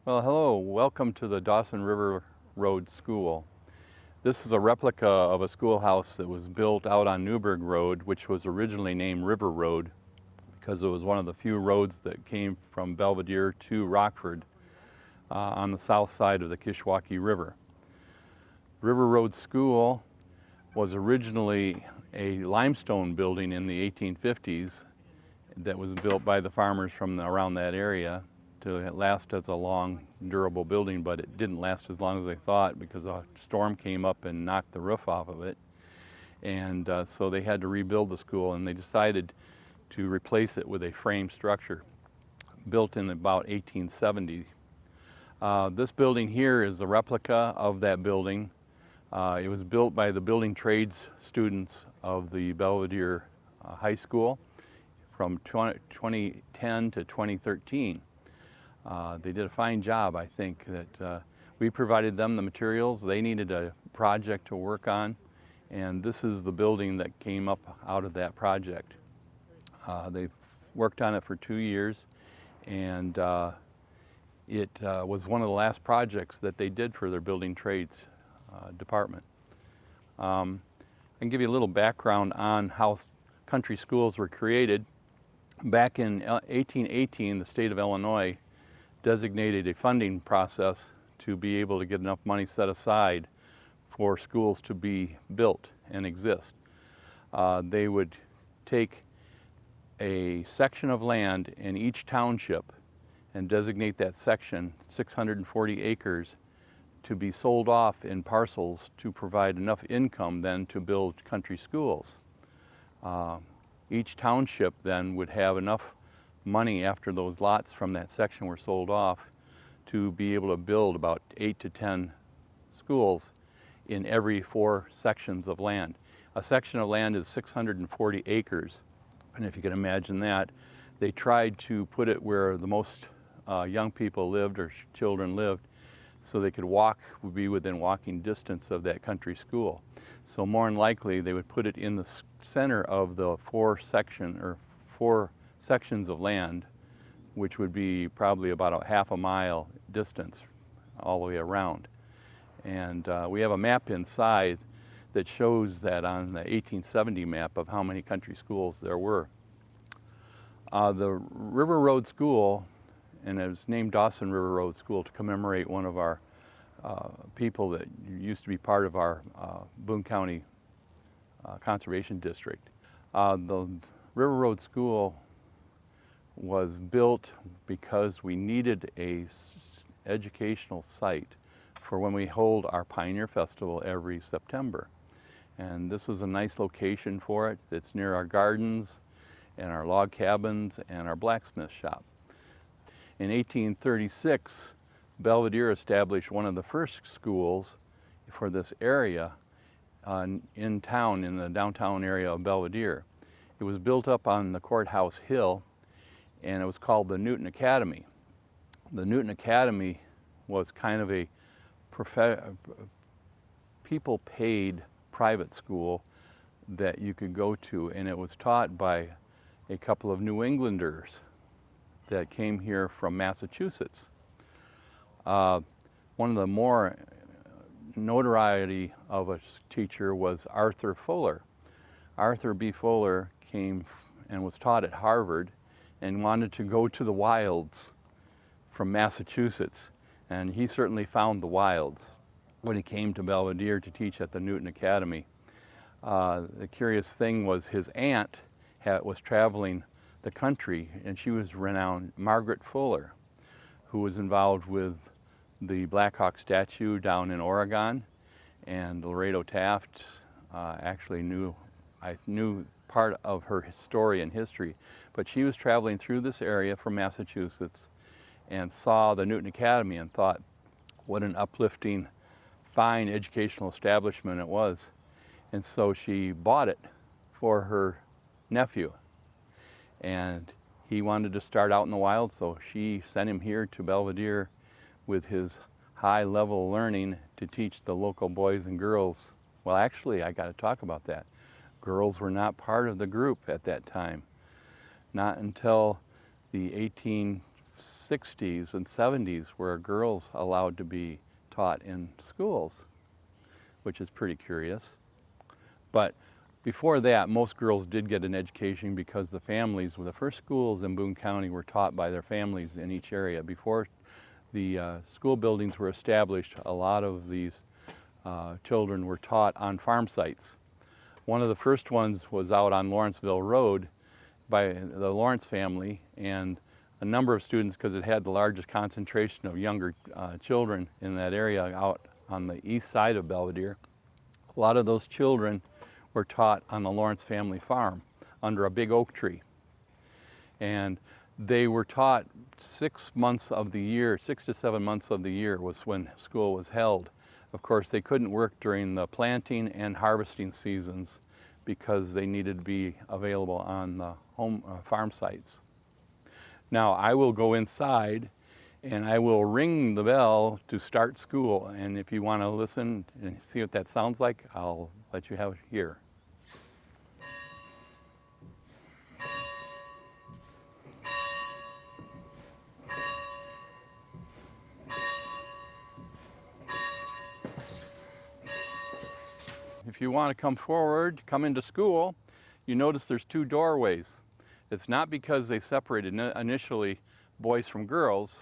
Well, hello, welcome to the Dawson River Road School. This is a replica of a schoolhouse that was built out on Newburgh Road, which was originally named River Road because it was one of the few roads that came from Belvidere to Rockford on the south side of the Kishwaukee River. River Road School was originally a limestone building in the 1850s that was built by the farmers from around that area to last as a long, durable building, but it didn't last as long as they thought because a storm came up and knocked the roof off of it. And so they had to rebuild the school, and they decided to replace it with a frame structure built in about 1870. This building here is a replica of that building. It was built by the building trades students of the Belvidere High School from 2010 to 2013. They did a fine job, I think, that we provided them the materials. They needed a project to work on, and this is the building that came up out of that project. They worked on it for 2 years, and it was one of the last projects that they did for their building trades department. I can give you a little background on how country schools were created. Back in 1818, the state of Illinois designated a funding process to be able to get enough money set aside for schools to be built and exist. They would take a section of land in each township and designate that section, 640 acres, to be sold off in parcels to provide enough income then to build country schools. Each township then would have enough money after those lots from that section were sold off to be able to build about 8 to 10 schools in every 4 sections of land. A section of land is 640 acres, and if you can imagine that, they tried to put it where the most young people lived or children lived, so they could be within walking distance of that country school. So more than likely, they would put it in the center of the 4 sections of land, which would be probably about a half a mile distance all the way around. And we have a map inside that shows that on the 1870 map of how many country schools there were. The River Road School, and it was named Dawson River Road School to commemorate one of our people that used to be part of our Boone County Conservation District. The River Road School was built because we needed a educational site for when we hold our Pioneer Festival every September. And this was a nice location for it. It's near our gardens and our log cabins and our blacksmith shop. In 1836, Belvidere established one of the first schools for this area in town, in the downtown area of Belvidere. It was built up on the courthouse hill, and it was called the Newton Academy. The Newton Academy was kind of a people-paid private school that you could go to, and it was taught by a couple of New Englanders that came here from Massachusetts. One of the more notoriety of a teacher was Arthur Fuller. Arthur B. Fuller came and was taught at Harvard and wanted to go to the wilds from Massachusetts, and he certainly found the wilds when he came to Belvidere to teach at the Newton Academy. The curious thing was his aunt was traveling the country, and she was renowned Margaret Fuller, who was involved with the Black Hawk statue down in Oregon, and Laredo Taft actually knew part of her story and history, but she was traveling through this area from Massachusetts and saw the Newton Academy and thought what an uplifting, fine educational establishment it was. And so she bought it for her nephew, and he wanted to start out in the wild, so she sent him here to Belvidere with his high level learning to teach the local boys and girls. Well, actually, I got to talk about that. Girls were not part of the group at that time. Not until the 60s and 70s were girls allowed to be taught in schools, which is pretty curious. But before that, most girls did get an education because the families, the first schools in Boone County were taught by their families in each area. Before the school buildings were established, a lot of these children were taught on farm sites. One of the first ones was out on Lawrenceville Road by the Lawrence family, and a number of students, because it had the largest concentration of younger children in that area out on the east side of Belvidere. A lot of those children were taught on the Lawrence family farm under a big oak tree. And they were taught 6 months of the year, 6 to 7 months of the year was when school was held. Of course, they couldn't work during the planting and harvesting seasons because they needed to be available on the home farm sites. Now, I will go inside and I will ring the bell to start school. And if you want to listen and see what that sounds like, I'll let you have it here. If you want to come forward, come into school, you notice there's two doorways. It's not because they separated initially boys from girls.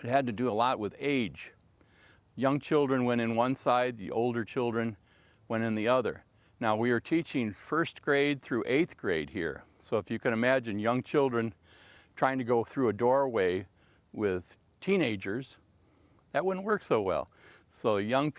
It had to do a lot with age. Young children went in one side, the older children went in the other. Now, we are teaching first grade through 8th grade here. So if you can imagine young children trying to go through a doorway with teenagers, that wouldn't work so well. So young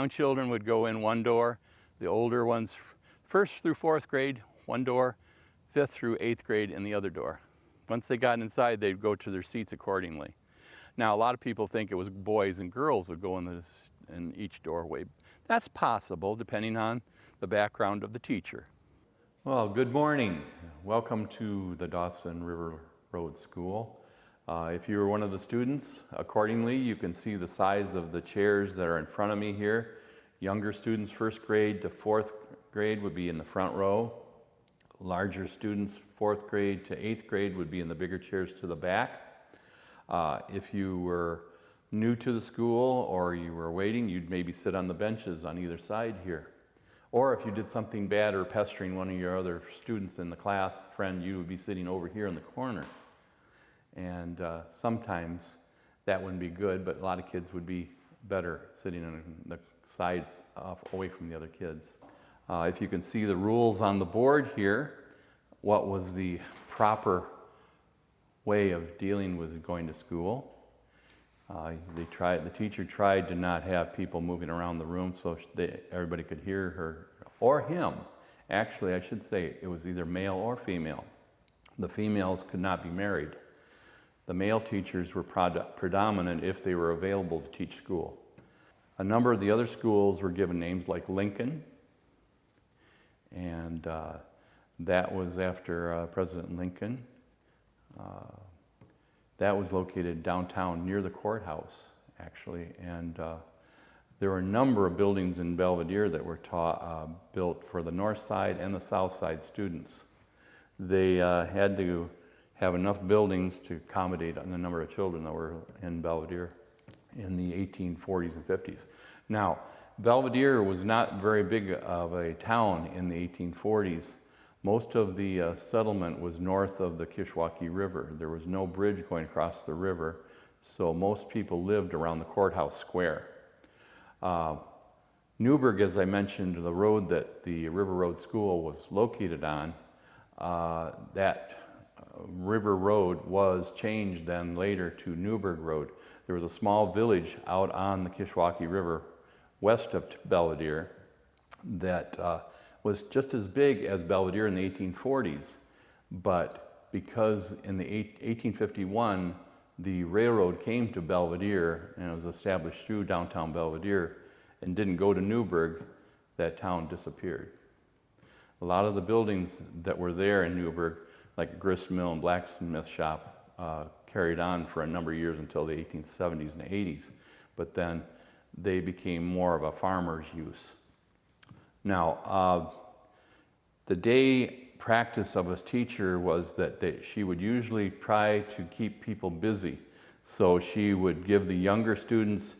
children would go in one door, the older ones, 1st through 4th grade, one door, 5th through 8th grade in the other door. Once they got inside, they'd go to their seats accordingly. Now, a lot of people think it was boys and girls would go in each doorway. That's possible, depending on the background of the teacher. Well, good morning. Welcome to the Dawson River Road School. If you were one of the students, accordingly, you can see the size of the chairs that are in front of me here. Younger students, 1st grade to 4th grade, would be in the front row. Larger students, 4th grade to 8th grade, would be in the bigger chairs to the back. If you were new to the school or you were waiting, you'd maybe sit on the benches on either side here. Or if you did something bad or pestering one of your other students in the class, friend, you would be sitting over here in the corner. And sometimes that wouldn't be good, but a lot of kids would be better sitting on the side away from the other kids. If you can see the rules on the board here, what was the proper way of dealing with going to school? The teacher tried to not have people moving around the room so everybody could hear her or him. Actually, I should say it was either male or female. The females could not be married. The male teachers were predominant if they were available to teach school. A number of the other schools were given names like Lincoln, and that was after President Lincoln. That was located downtown near the courthouse, actually, and there were a number of buildings in Belvidere that were built for the north side and the south side students. They had to have enough buildings to accommodate the number of children that were in Belvidere in the 1840s and 50s. Now, Belvidere was not very big of a town in the 1840s. Most of the settlement was north of the Kishwaukee River. There was no bridge going across the river, so most people lived around the courthouse square. Newburgh, as I mentioned, the road that the River Road School was located on, that River Road was changed then later to Newburgh Road. There was a small village out on the Kishwaukee River west of Belvidere that was just as big as Belvidere in the 1840s, but because in the 1851 the railroad came to Belvidere and it was established through downtown Belvidere and didn't go to Newburgh, that town disappeared. A lot of the buildings that were there in Newburgh, like a grist mill and blacksmith shop, carried on for a number of years until the 1870s and 80s, but then they became more of a farmer's use. Now, the day practice of a teacher was that she would usually try to keep people busy. So she would give the younger students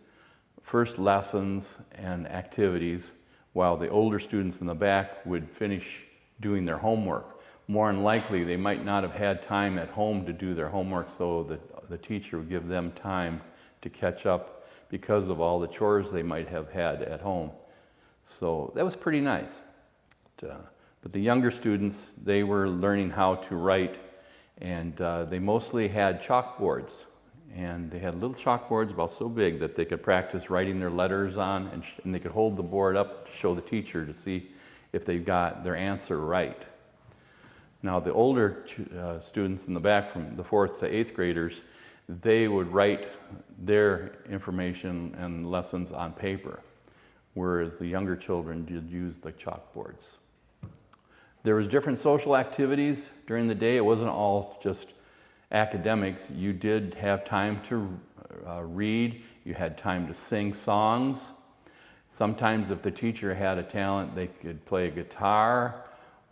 first lessons and activities, while the older students in the back would finish doing their homework. More than likely, they might not have had time at home to do their homework, so the teacher would give them time to catch up because of all the chores they might have had at home. So that was pretty nice. But the younger students, they were learning how to write, and they mostly had chalkboards. And they had little chalkboards about so big that they could practice writing their letters on, and they could hold the board up to show the teacher to see if they got their answer right. Now the older students in the back, from the 4th to 8th graders, they would write their information and lessons on paper, whereas the younger children did use the chalkboards. There was different social activities during the day. It wasn't all just academics. You did have time to read. You had time to sing songs. Sometimes if the teacher had a talent, they could play a guitar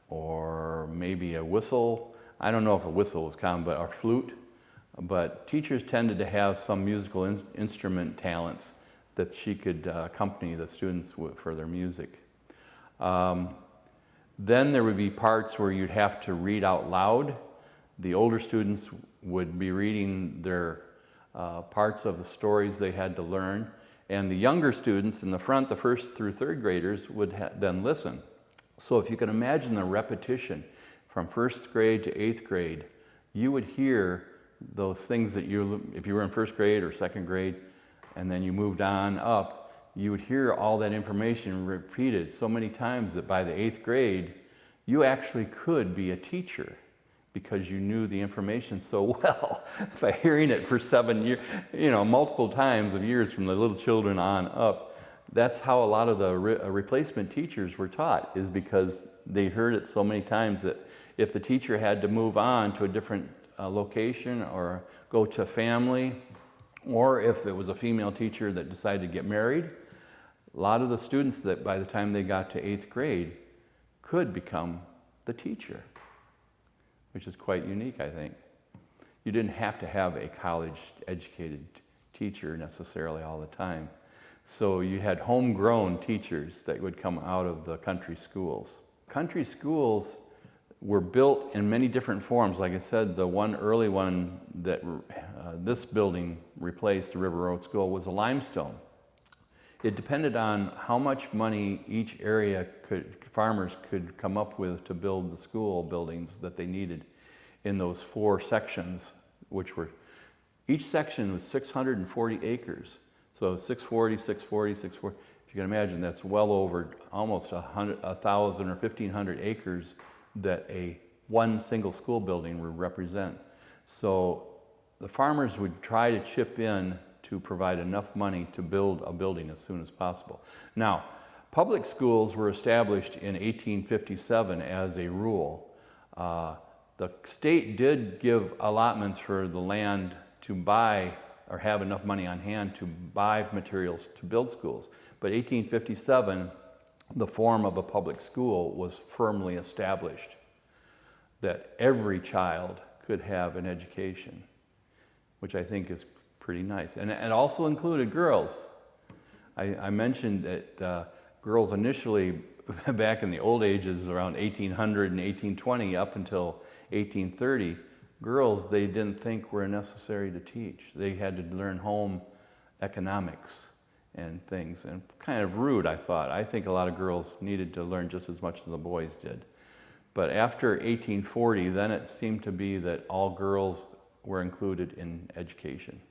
or maybe a whistle. I don't know if a whistle was common, but a flute. But teachers tended to have some musical instrument talents that she could accompany the students for their music. Then there would be parts where you'd have to read out loud. The older students would be reading their parts of the stories they had to learn, and the younger students in the front, the 1st through 3rd graders, would then listen. So if you can imagine the repetition from 1st grade to 8th grade, you would hear those things that if you were in 1st grade or 2nd grade, and then you moved on up, you would hear all that information repeated so many times that by the 8th grade, you actually could be a teacher because you knew the information so well by hearing it for 7 years, multiple times of years from the little children on up. That's how a lot of the replacement teachers were taught, is because they heard it so many times that if the teacher had to move on to a different location or go to family, or if it was a female teacher that decided to get married, a lot of the students that by the time they got to 8th grade could become the teacher, which is quite unique, I think. You didn't have to have a college-educated teacher necessarily all the time. So you had homegrown teachers that would come out of the country schools. Country schools were built in many different forms. Like I said, the one early one that this building replaced, the River Road School, was a limestone. It depended on how much money each area farmers could come up with to build the school buildings that they needed in those 4 sections, each section was 640 acres. So 640, 640, 640. If you can imagine, that's well over almost 1,000 or 1,500 acres that one single school building would represent. So the farmers would try to chip in to provide enough money to build a building as soon as possible. Now, public schools were established in 1857 as a rule. The state did give allotments for the land to buy or have enough money on hand to buy materials to build schools. But 1857, the form of a public school was firmly established, that every child could have an education, which I think is pretty nice. And it also included girls. I mentioned that girls initially, back in the old ages, around 1800 and 1820 up until 1830, girls they didn't think were necessary to teach. They had to learn home economics and things, and kind of rude, I thought. I think a lot of girls needed to learn just as much as the boys did. But after 1840, then it seemed to be that all girls were included in education.